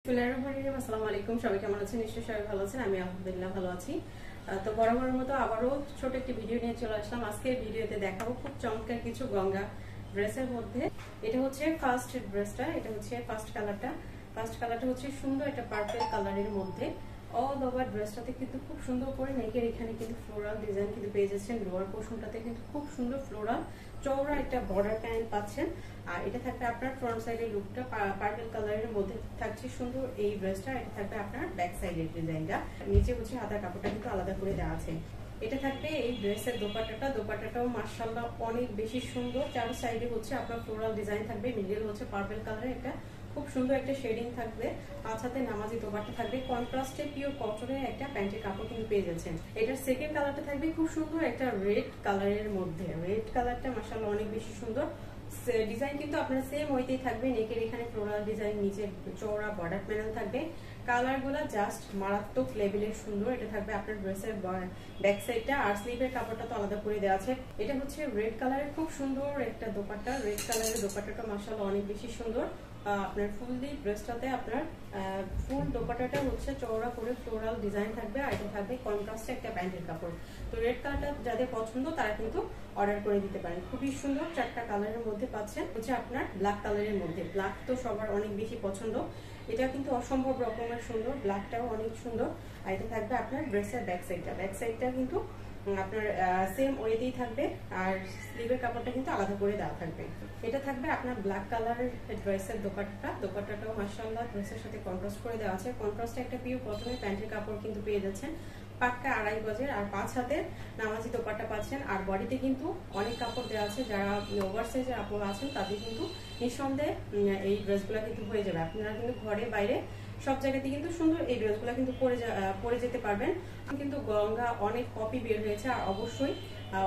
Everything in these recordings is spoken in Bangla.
আসসালামু আলাইকুম, সবাই কেমন আছেন? নিশ্চয়ই সবাই ভালো আছেন। আমি আলহামদুলিল্লাহ ভালো আছি। তো বরাবরের মতো আবারও ছোট একটি ভিডিও নিয়ে চলে আসলাম। আজকে ভিডিওতে দেখাবো খুব চমৎকার কিছু গঙ্গা ড্রেসের মধ্যে। এটা হচ্ছে ফার্স্ট ড্রেসটা, এটা হচ্ছে ফার্স্ট কালারটা হচ্ছে সুন্দর একটা পার্পল কালারের মধ্যে। অল ওভার ড্রেসটাতে কিন্তু খুব সুন্দর করে নেকের এখানে কিন্তু ফ্লোরাল ডিজাইন কিন্তু পেয়ে যাচ্ছেন। লোয়ার পোর্শনটাতে কিন্তু খুব সুন্দর ফ্লোরাল চওড়া একটা বর্ডার প্যানেল পাচ্ছেন। আর এটা থাকবে আপনার ফ্রন্ট সাইডের লুকটা পার্পল কালারের মধ্যে থাকছে সুন্দর এই ড্রেসটা। এটা থাকবে আপনার ব্যাক সাইডের ডিজাইনটা, নিচে হচ্ছে হাতার কাপড়টা কিন্তু আলাদা করে দেওয়া আছে। এটা থাকবে এই ড্রেসের দোপাট্টাটাও মাশাআল্লাহ অনেক বেশি সুন্দর। চার সাইডে হচ্ছে আপনার ফ্লোরাল ডিজাইন থাকবে, মিডল হচ্ছে পার্পল কালারের একটা খুব সুন্দর একটা শেডিং থাকবে। পাঁচ হাতে নামাজি দোপাট্টা থাকবে, কন্ট্রাস্টে পিওর কটনের একটা প্যান্টের কাপড় কিন্তু পেয়ে যাচ্ছেন। এটার সেকেন্ড কালারটা থাকবে খুব সুন্দর একটা রেড কালারের মধ্যে। রেড কালারটা মাশাআল্লাহ অনেক বেশি সুন্দর। ডিজাইন কিন্তু আপনার সেম ওইতেই থাকবে, নেকের এখানে ফ্লোরাল ডিজাইন, নিচে চওড়া বর্ডার প্যানেল থাকবে। কালার গুলা জাস্ট মারাত্মক লেভেলের সুন্দর। এটা থাকবে আপনার ড্রেসের ব্যাক সাইডটা, আর স্লিভের কাপড়টা তো আলাদা করে দেওয়া আছে। এটা হচ্ছে রেড কালারের খুব সুন্দর একটা দোপাট্টা। রেড কালারের দোপাট্টাটা মাশাআল্লাহ অনেক বেশি সুন্দর। আপনার ফুল দি ড্রেসটাতে আপনার ফুল দোপাট্টাটা হচ্ছে চওড়া করে ফ্লোরাল ডিজাইন থাকবে, আর এটা থাকবে কন্ট্রাস্টে একটা প্যান্টের কাপড়। তো রেড কালারটা যাদের পছন্দ তারা কিন্তু অর্ডার করে দিতে পারেন। খুবই সুন্দর, চারটা কালারের মধ্যে পাচ্ছেন। হচ্ছে আপনার ব্ল্যাক কালারের মধ্যে। ব্ল্যাক তো সবার অনেক বেশি পছন্দ, এটা কিন্তু অসম্ভব রকমের সুন্দর। ব্ল্যাকটাও অনেক সুন্দর। আর এটা থাকবে আপনার ড্রেসের ব্যাক সাইডটা কিন্তু আপনার সেম ওয়েতেই থাকবে, আর স্লিভের কাপড়টা কিন্তু আলাদা করে দেওয়া থাকবে। এটা থাকবে আপনার ব্ল্যাক কালারের ড্রেসের দোপাট্টাটাও মাশাআল্লাহ ড্রেসের সাথে কন্ট্রাস্ট করে দেওয়া আছে। কন্ট্রাস্টে একটা পিওর কটনের প্যান্টের কাপড় কিন্তু পেয়ে যাচ্ছেন, পাক্কা 2.5 গজের, আর 5 হাতের নামাজি দোপাট্টা পাচ্ছেন। আর বডিতে কিন্তু অনেক কাপড় দেওয়া আছে, যারা ওভার সাইজের আপুরা আছেন তাদের কিন্তু নিঃসন্দেহে এই ড্রেসগুলো কিন্তু হয়ে যাবে। আপনারা কিন্তু ঘরে বাইরে সব জায়গাতে কিন্তু সুন্দর এই ড্রেসগুলো কিন্তু পরে যেতে পারবেন। কিন্তু গঙ্গা অনেক কপি বের হয়েছে, আর অবশ্যই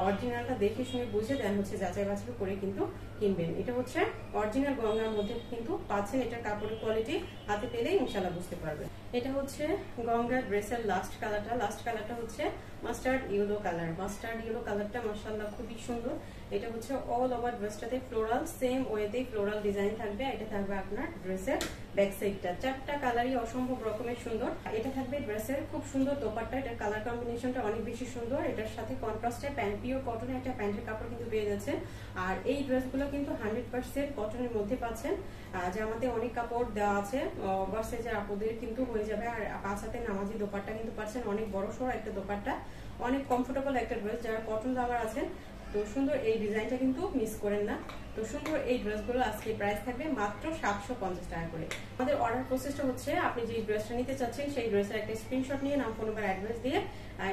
অরিজিনালটা দেখে শুনে বুঝে দেন হচ্ছে যাচাই বাছাই করে কিন্তু কিনবেন। এটা হচ্ছে অরিজিনাল গঙ্গার মধ্যে কিন্তু পাচ্ছেন। এটা কাপড়ের কোয়ালিটি হাতে পেলেই ইনশাআল্লাহ বুঝতে পারবেন। এটা হচ্ছে গঙ্গার ড্রেসের লাস্ট কালারটা হচ্ছে মাস্টার্ড ইয়েলো কালারটা মাশাআল্লাহ খুবই সুন্দর। এটা হচ্ছে অল ওভার ড্রেসটাতে ফ্লোরাল সেম ওয়েতেই ফ্লোরাল ডিজাইন থাকবে। এটা থাকবে আপনার ড্রেসের ব্যাক সাইডটা। চারটা কালারই অসম্ভব রকমের সুন্দর। এটা থাকবে ড্রেসের খুব সুন্দর দোপাট্টা। এটার কালার কম্বিনেশনটা অনেক বেশি সুন্দর। এটার সাথে কন্ট্রাস্টে পিওর কটনের একটা প্যান্টের কাপড় কিন্তু পেয়ে যাচ্ছে। আর এই ড্রেসগুলো কিন্তু 100% কটনের মধ্যে পাচ্ছেন। জামাতে অনেক কাপড় দেওয়া আছে, ওভার সাইজের আপুদের কিন্তু হয়ে যাবে। আর 5 হাতে নামাজি দোপাট্টা কিন্তু পাচ্ছেন, অনেক বড় সড়ো একটা দোপাট্টা, অনেক কমফোর্টেবল একটা ড্রেস। যারা কটন লাভার আছেন তো সুন্দর এই ডিজাইনটা কিন্তু মিস করেন না। তো সুন্দর এই ড্রেসগুলো আজকে প্রাইস থাকবে মাত্র 750 টাকা করে। আমাদের অর্ডার প্রসেসটা হচ্ছে, আপনি যে ড্রেসটা নিতে চাচ্ছেন সেই ড্রেসের একটা স্ক্রিনশট নিয়ে নাম, ফোন নাম্বার, অ্যাড্রেস দিয়ে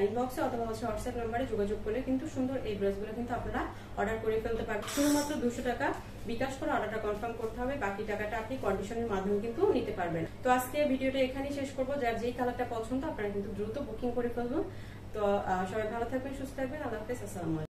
ইনবক্সে অথবা হচ্ছে হোয়াটসঅ্যাপ নাম্বারে যোগাযোগ করলে কিন্তু সুন্দর এই ড্রেসগুলো কিন্তু আপনারা অর্ডার করে ফেলতে পারবেন। শুধুমাত্র 200 টাকা বিকাশ করে অর্ডারটা কনফার্ম করতে হবে, বাকি টাকাটা আপনি কন্ডিশনের মাধ্যমে কিন্তু নিতে পারবেন। তো আজকে ভিডিওটা এখানেই শেষ করবো। যার যেই কালারটা পছন্দ আপনারা কিন্তু দ্রুত বুকিং করে ফেলুন। তো সবাই ভালো থাকবেন, সুস্থ থাকবেন। আল্লাহ হাফেজ, আসসালামু আলাইকুম।